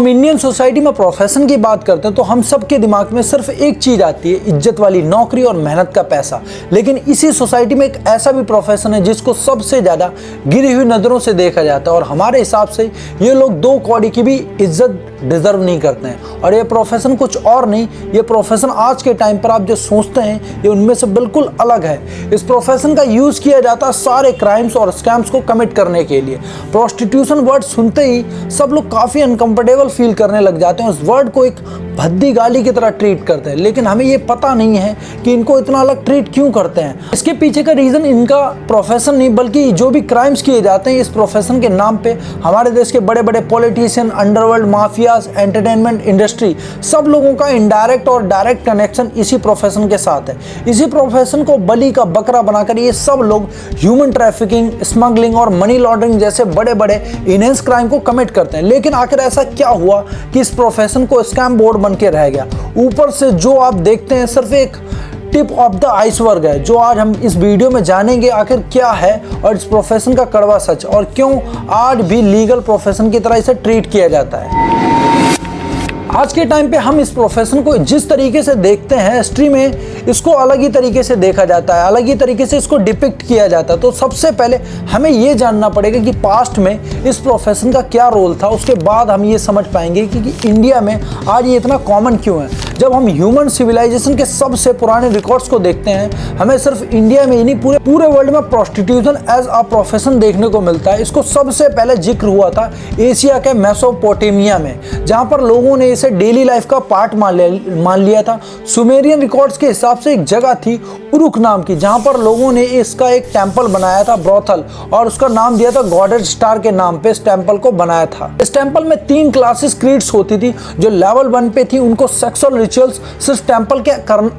हम Indian society में profession की बात करते हैं तो हम सबके दिमाग में सिर्फ एक चीज आती है, इज्जत वाली नौकरी और मेहनत का पैसा। लेकिन इसी सोसाइटी में एक ऐसा भी प्रोफेशन है जिसको सबसे ज्यादा गिरी हुई नजरों से देखा जाता है और हमारे हिसाब से ये लोग 2 कौड़ी की भी इज्जत डिजर्व नहीं करते हैं। और ये प्रोफेशन कुछ और नहीं, ये प्रोफेशन आज के टाइम पर आप जो सोचते हैं ये उनमें से बिल्कुल अलग है। इस प्रोफेशन का यूज किया जाता है सारे क्राइम्स और स्कैम्स को कमिट करने के लिए। प्रोस्टिट्यूशन वर्ड सुनते ही सब लोग काफी अनकंफर्टेबल फील करने लग जाते हैं, उस वर्ड को एक भद्दी गाली की तरह ट्रीट करते हैं। लेकिन हमें ये पता नहीं है कि इनको इतना अलग ट्रीट क्यों करते हैं। इसके पीछे का रीजन इनका प्रोफेशन नहीं बल्कि जो भी क्राइम्स किए जाते हैं इस प्रोफेशन के नाम पे हमारे देश के बड़े बड़े politician, underworld mafias, entertainment industry, सब लोगों का इनडायरेक्ट और डायरेक्ट कनेक्शन इसी प्रोफेशन के साथ है। इसी प्रोफेशन को बलि का बकरा बनाकर ये सब लोग ह्यूमन ट्रैफिकिंग, स्मगलिंग और मनी लॉन्ड्रिंग जैसे बड़े बड़े इनहेंस क्राइम को कमिट करते हैं। लेकिन आखिर ऐसा क्या हुआ कि इस प्रोफेशन को स्कैम बोर्ड बन के रह गया? ऊपर से जो आप देखते हैं सिर्फ एक टिप ऑफ द आइसबर्ग है, जो आज हम इस वीडियो में जानेंगे आखिर क्या है और इस प्रोफेशन का कड़वा सच और क्यों आज भी लीगल प्रोफेशन की तरह इसे ट्रीट किया जाता है। आज के टाइम पे हम इस प्रोफेशन को जिस तरीके से देखते हैं, हिस्ट्री में इसको अलग ही तरीके से देखा जाता है, अलग ही तरीके से इसको डिपिक्ट किया जाता है। तो सबसे पहले हमें ये जानना पड़ेगा कि पास्ट में इस प्रोफेशन का क्या रोल था, उसके बाद हम ये समझ पाएंगे कि इंडिया में आज ये इतना कॉमन क्यों है। जब हम ह्यूमन सिविलाइजेशन के सबसे पुराने रिकॉर्ड्स को देखते हैं, हमें सिर्फ इंडिया में ही नहीं पूरे वर्ल्ड में प्रोस्टिट्यूशन एज अ प्रोफेशन देखने को मिलता है। इसको सबसे पहले जिक्र हुआ था एशिया के मेसोपोटामिया में, जहाँ पर लोगों ने इसे डेली लाइफ का पार्ट मान लिया था। सुमेरियन रिकॉर्ड्स के हिसाब से एक जगह थी उरुक नाम की, जहां पर लोगों ने इसका एक टेंपल बनाया था, ब्रोथल, और उसका नाम दिया था गॉडेड स्टार के नाम पे इस टेंपल को बनाया था। इस टेंपल में 3 क्लासेस क्रीड्स होती थी। जो लेवल 1 पे थी उनको सेक्सुअल रिचुअल्स सिर्फ टेंपल के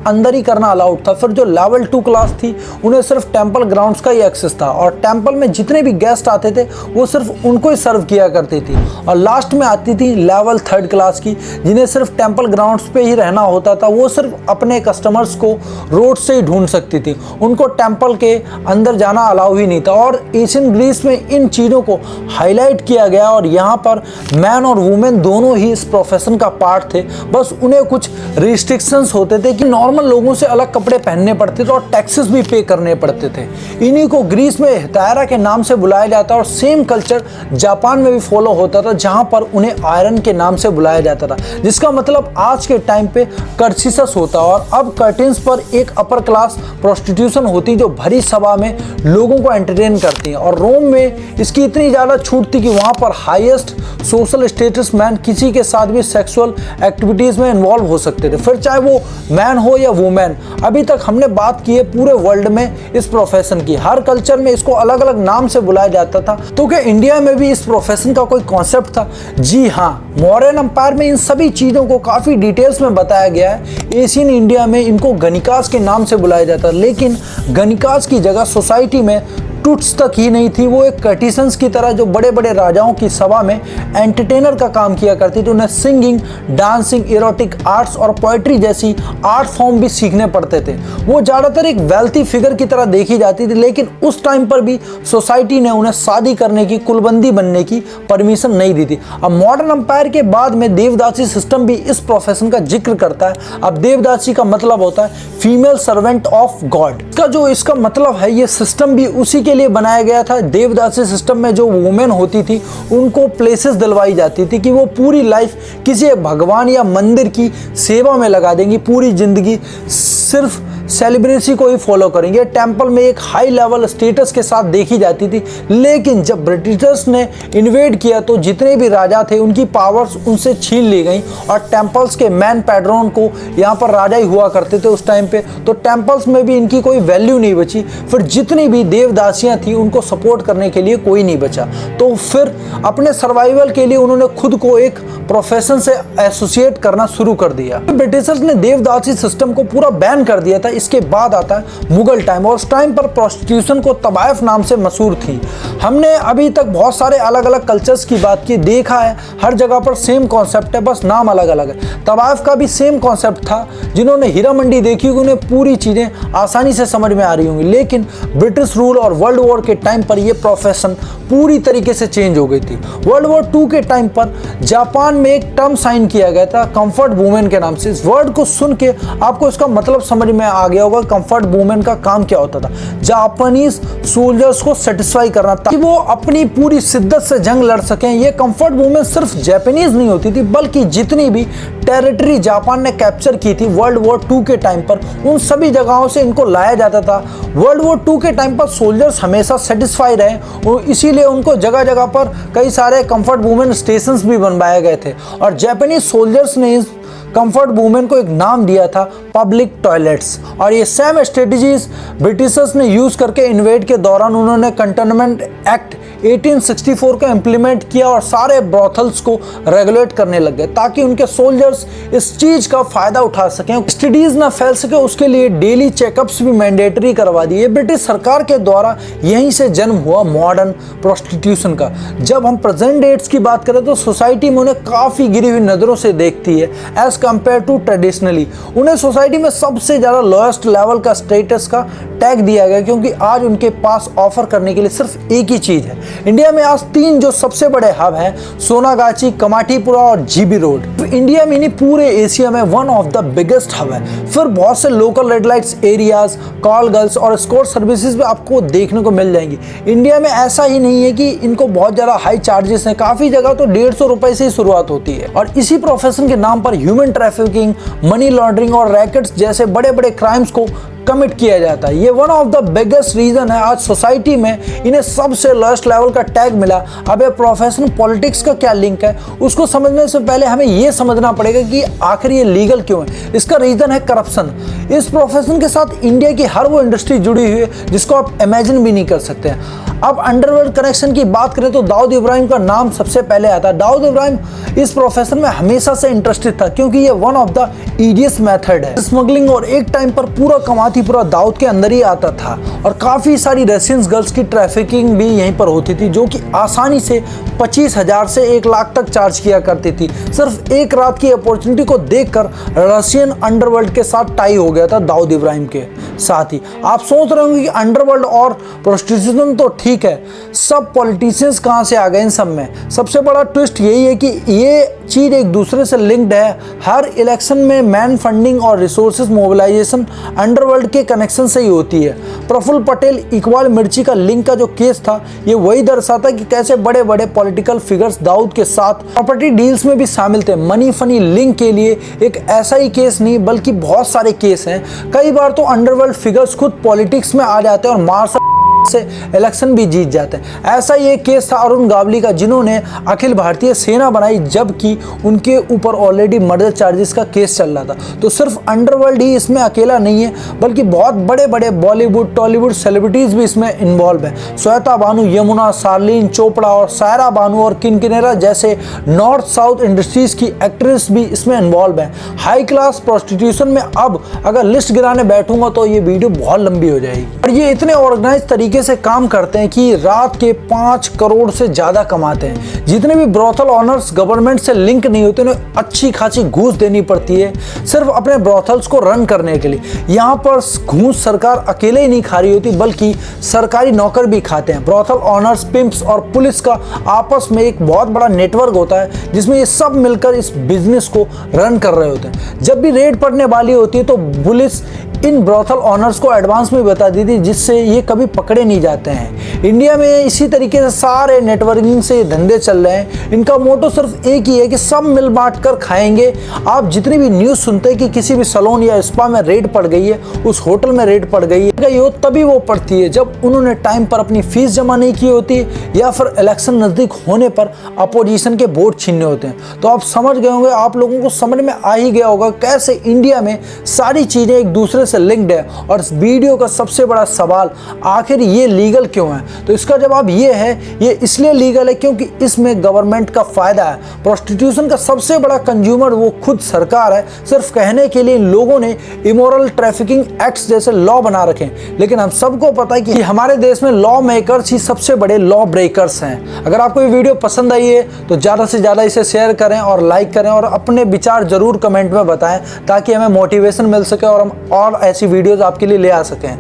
अंदर ही करना अलाउड था। फिर जो लेवल 2 क्लास थी उन्हें सिर्फ टेंपल ग्राउंड्स का ही एक्सेस था और टेंपल में जितने भी गेस्ट आते थे वो सिर्फ उनको ही सर्व किया करती थी। और लास्ट में आती थी लेवल 3 क्लास की, जिन्हें सिर्फ टेंपल ग्राउंड्स पे ही रहना होता था। वो सिर्फ अपने कस्टमर्स को रोड से ही ढूंढ सकती थी, उनको टेंपल के अंदर जाना अलाउ ही नहीं था। और एशियन ग्रीस में इन चीज़ों को हाईलाइट किया गया और यहाँ पर मैन और वुमेन दोनों ही इस प्रोफेशन का पार्ट थे। बस उन्हें कुछ रिस्ट्रिक्शंस होते थे कि नॉर्मल लोगों से अलग कपड़े पहनने पड़ते थे और टैक्सेस भी पे करने पड़ते थे। इन्हीं को ग्रीस में हितायरा के नाम से बुलाया जाता और सेम कल्चर जापान में भी फॉलो होता था, जहाँ पर उन्हें आयरन के नाम से बुलाया जाता था, जिसका मतलब आज के टाइम पे कर्सिसस होता। और अब कर्टेन्स पर एक अपर क्लास प्रोस्टिट्यूशन होती जो भरी सभा में लोगों को एंटरटेन करती है। और रोम में इसकी इतनी ज़्यादा छूट थी कि वहाँ पर हाईएस्ट सोशल स्टेटस मैन किसी के साथ भी सेक्सुअल एक्टिविटीज़ में इन्वॉल्व हो सकते थे, फिर चाहे वो मैन हो या वुमेन। अभी तक हमने बात की है पूरे वर्ल्ड में इस प्रोफेशन की, हर कल्चर में इसको अलग अलग नाम से बुलाया जाता था। तो क्या इंडिया में भी इस प्रोफेशन का कोई कॉन्सेप्ट था? जी हाँ, मौर्यन एम्पायर में इन सभी चीज़ों को काफ़ी डिटेल्स में बताया गया है। एशियन इंडिया में इनको गणिकास के नाम से बुलाया जाता है, लेकिन गणिकास की जगह सोसाइटी में टूट्स तक ही नहीं थी, वो एक कर्टिसंस की तरह जो बड़े बड़े राजाओं की सभा में एंटरटेनर का काम किया करती थी। उन्हें सिंगिंग, डांसिंग, इरोटिक आर्ट्स और पोएट्री जैसी आर्ट फॉर्म भी सीखने पड़ते थे। वो ज़्यादातर एक वेल्थी फिगर की तरह देखी जाती थी, लेकिन उस टाइम पर भी सोसाइटी ने उन्हें शादी करने की, कुलबंदी बनने की परमिशन नहीं दी थी। अब मॉडर्न एम्पायर के बाद में देवदासी सिस्टम भी इस प्रोफेशन का जिक्र करता है। अब देवदासी का मतलब होता है फीमेल सर्वेंट ऑफ गॉड। इसका मतलब है ये सिस्टम भी उसी के लिए बनाया गया था। देवदासी सिस्टम में जो वुमेन होती थी उनको प्लेसेस दिलवाई जाती थी कि वो पूरी लाइफ किसी भगवान या मंदिर की सेवा में लगा देंगी, पूरी जिंदगी सिर्फ सेलिब्रेसी को ही फॉलो करेंगे। टेंपल में एक हाई लेवल स्टेटस के साथ देखी जाती थी। लेकिन जब ब्रिटिशर्स ने इन्वेड किया तो जितने भी राजा थे उनकी पावर्स उनसे छीन ली गई और टेंपल्स के मैन पैट्रन को यहाँ पर राजा ही हुआ करते थे उस टाइम पे। तो टेंपल्स में भी इनकी कोई वैल्यू नहीं बची। फिर जितनी भी देवदासियाँ थी उनको सपोर्ट करने के लिए कोई नहीं बचा। तो फिर अपने सर्वाइवल के लिए उन्होंने खुद को एक प्रोफेशन से एसोसिएट करना शुरू कर दिया। ब्रिटिशर्स ने देवदासी सिस्टम को पूरा बैन कर दिया था। इसके बाद आता है मुगल टाइम, और उस टाइम पर प्रोस्टिट्यूशन को तवायफ नाम से मशहूर थी। हमने अभी तक बहुत सारे अलग अलग कल्चर्स की बात की, देखा है हर जगह पर सेम कॉन्सेप्ट है, बस नाम अलग अलग है। तवायफ का भी सेम कॉन्सेप्ट था, जिन्होंने हीरा मंडी देखी होगी उन्हें पूरी चीज़ें आसानी से समझ में आ रही होंगी। लेकिन ब्रिटिश रूल और वर्ल्ड वॉर के टाइम पर यह प्रोफेशन पूरी तरीके से चेंज हो गई थी। वर्ल्ड वॉर 2 के टाइम पर जापान में एक टर्म साइन किया गया था कंफर्ट वुमेन के नाम से। इस वर्ड को सुन के आपको इसका मतलब समझ में आ गया होगा कंफर्ट वुमेन का काम क्या होता था। जापानीज सोल्जर्स को सेटिस्फाई करना ताकि वो अपनी पूरी शिद्दत से जंग लड़ सकें। ये कंफर्ट वुमेन सिर्फ जापानीज नहीं होती थी, बल्कि जितनी भी टेरिटरी जापान ने कैप्चर की थी वर्ल्ड वॉर 2 के टाइम पर, उन सभी जगहों से इनको लाया जाता था। वर्ल्ड वॉर 2 के टाइम पर सोल्जर्स हमेशा सेटिस्फाई रहे, इसीलिए उनको जगह जगह पर कई सारे कंफर्ट वुमेन स्टेशंस भी बनवाए गए थे। और जापानीज सोल्जर्स ने इस कंफर्ट वुमेन को एक नाम दिया था पब्लिक टॉयलेट्स। और ये सेम स्ट्रेटजीज ब्रिटिशर्स ने यूज करके इन्वेड के दौरान उन्होंने कंटोनमेंट एक्ट 1864 का इंप्लीमेंट किया और सारे ब्रॉथल्स को रेगुलेट करने लग गए ताकि उनके सोल्जर्स इस चीज का फायदा उठा सकें, एसटीडीज ना फैल सके। उसके लिए डेली चेकअप्स भी मैंडेटरी करवा दिए। ब्रिटिश सरकार के द्वारा यहीं से जन्म हुआ मॉडर्न प्रोस्टिट्यूशन का। जब हम प्रेजेंट डेट्स की बात करें तो सोसाइटी में उन्हें काफी गिरी हुई नजरों से देखती है एज कंपेयर टू ट्रेडिशनली। उन्हें सोसाइटी में सबसे ज्यादा लोएस्ट लेवल का स्टेटस का टैग दिया गया, क्योंकि आज उनके पास ऑफर करने के लिए सिर्फ एक ही चीज है। इंडिया में आज 3 जो सबसे बड़े हब हैं, सोनागाची, कमाटीपुरा और जीबी रोड। इंडिया में नहीं पूरे एशिया में one of the biggest hub है। फिर बहुत से local red lights areas, call girls और एस्कॉर्ट सर्विसेज भी आपको देखने को मिल जाएंगी। इंडिया में ऐसा ही नहीं है कि इनको बहुत ज्यादा हाई चार्जेस हैं, काफी जगह तो 150 रुपए से ही शुरुआत होती है। और इसी प्रोफेशन के नाम पर ह्यूमन ट्रैफिकिंग, मनी लॉन्ड्रिंग और रैकेट्स जैसे बड़े बड़े क्राइम्स को कमिट किया जाता है। ये one of the biggest reason है आज सोसाइटी में इन्हें सबसे लोएस्ट लेवल का टैग मिला। अब ये प्रोफेशन पॉलिटिक्स का क्या लिंक है, उसको समझने से पहले हमें ये समझना पड़ेगा कि आखिर ये लीगल क्यों है। इसका रीजन है करप्शन। इस प्रोफेशन के साथ इंडिया की हर वो इंडस्ट्री जुड़ी हुई है जिसको आप इमेजिन भी नहीं कर सकते हैं। अब अंडरवर्ल्ड कनेक्शन की बात करें तो दाऊद इब्राहिम का नाम सबसे पहले आता है। दाऊद इब्राहिम इस प्रोफेशन में हमेशा से इंटरेस्टेड था, क्योंकि ये one of the easiest method है स्मगलिंग, और एक टाइम पर पूरा कमाती पूरा दाऊद के अंदर ही आता था। और काफी सारी रशियन गर्ल्स की ट्रैफिकिंग भी यहीं पर होती थी, जो कि आसानी से 25,000 से 1 लाख तक चार्ज किया करती थी। सिर्फ एक रात की अपॉर्चुनिटी को देखकर रशियन अंडरवर्ल्ड के साथ टाई हो गया था दाऊद इब्राहिम के साथ ही। आप सोच रहे होंगे कि अंडरवर्ल्ड और प्रोस्टिट्यूशन तो ठीक है, सब पॉलिटिशियंस कहां से आ गए इन सब में। सबसे बड़ा ट्विस्ट यही है कि ये चीज एक दूसरे से लिंक्ड है। हर इलेक्शन में मैन फंडिंग और रिसोर्सेज मोबिलाइजेशन अंडरवर्ल्ड के कनेक्शन से ही होती है। प्रफुल्ल पटेल इकबाल मिर्ची का लिंक का जो केस था, ये वही दर्शाता कि कैसे बड़े बड़े पॉलिटिकल फिगर्स दाऊद के साथ प्रॉपर्टी डील्स में भी शामिल थे। मनी फनी लिंक के लिए एक ऐसा ही केस नहीं बल्कि बहुत सारे केस हैं। कई बार तो अंडरवर्ल्ड फिगर्स खुद पॉलिटिक्स में आ जाते हैं और मार्शल से इलेक्शन भी जीत जाते हैं। ऐसा ही एक केस था अरुण गावली का, जिन्होंने अखिल भारतीय सेना बनाई जबकि उनके ऊपर ऑलरेडी मर्डर चार्जेस का केस चल रहा था। तो सिर्फ अंडरवर्ल्ड ही इसमें अकेला नहीं है, बल्कि बहुत बड़े बड़े बॉलीवुड टॉलीवुड सेलिब्रिटीज भी इसमें इन्वॉल्व हैं। श्वेता बानू, यमुना, शार्लिन चोपड़ा और सायरा बानू और किनकिनेरा जैसे नॉर्थ साउथ इंडस्ट्रीज की एक्ट्रेस भी इसमें इन्वॉल्व है। हाई क्लास प्रोस्टिट्यूशन में अब अगर लिस्ट गिराने बैठूंगा तो ये वीडियो बहुत लंबी हो जाएगी। और ये इतने ऑर्गेनाइज तरीके से काम करते हैं कि रात के 5 करोड़ से ज्यादा कमाते हैं। जितने भी ब्रॉथल ऑनर्स गवर्नमेंट से लिंक नहीं होते उन्हें अच्छी खासी घूस देनी पड़ती है सिर्फ अपने ब्रॉथल्स को रन करने के लिए। यहाँ पर घूस सरकार अकेले ही नहीं खा रही होती, बल्कि सरकारी नौकर भी खाते हैं। ब्रॉथल ऑनर्स, पिम्प्स और पुलिस का आपस में एक बहुत बड़ा नेटवर्क होता है जिसमें ये सब मिलकर इस बिजनेस को रन कर रहे होते हैं। जब भी रेड पड़ने वाली होती है तो पुलिस इन ब्रॉथल ऑनर्स को एडवांस में बता दी थी, जिससे ये कभी पकड़े नहीं जाते हैं। इंडिया में इसी तरीके से सारे नेटवर्किंग से धंधे चल रहे हैं। इनका मोटो सिर्फ एक ही है कि सब मिल बांट कर खाएंगे। आप जितनी भी न्यूज़ सुनते हैं कि किसी भी सैलून या स्पा में रेड पड़ गई है, उस होटल में रेड पड़ गई है, ये तभी वो पड़ती है जब उन्होंने टाइम पर अपनी फीस जमा नहीं की होती या फिर इलेक्शन नज़दीक होने पर अपोजिशन के वोट छीनने होते हैं। तो आप समझ गए होंगे, आप लोगों को समझ में आ ही गया होगा कैसे इंडिया में सारी चीज़ें एक दूसरे से लिंक्ड है। और इस वीडियो का सबसे बड़ा सवाल आखिर ये लीगल क्यों है? तो इसका जवाब ये है, ये इसलिए लीगल है क्योंकि इसमें गवर्नमेंट का फायदा है। प्रोस्टिट्यूशन का सबसे बड़ा कंज्यूमर वो खुद सरकार है। सिर्फ कहने के लिए लोगों ने इमोरल ट्रैफिकिंग एक्ट्स जैसे लॉ बना रखे, लेकिन हम सबको पता है कि हमारे देश में लॉ मेकर्स ही सबसे बड़े लॉ ब्रेकर्स हैं। अगर आपको ये वीडियो पसंद आई है तो ज़्यादा से ज़्यादा इसे शेयर करें और लाइक करें और अपने विचार जरूर कमेंट में बताएं, ताकि हमें मोटिवेशन मिल सके और हम और ऐसी वीडियोज़ आपके लिए ले आ सकें।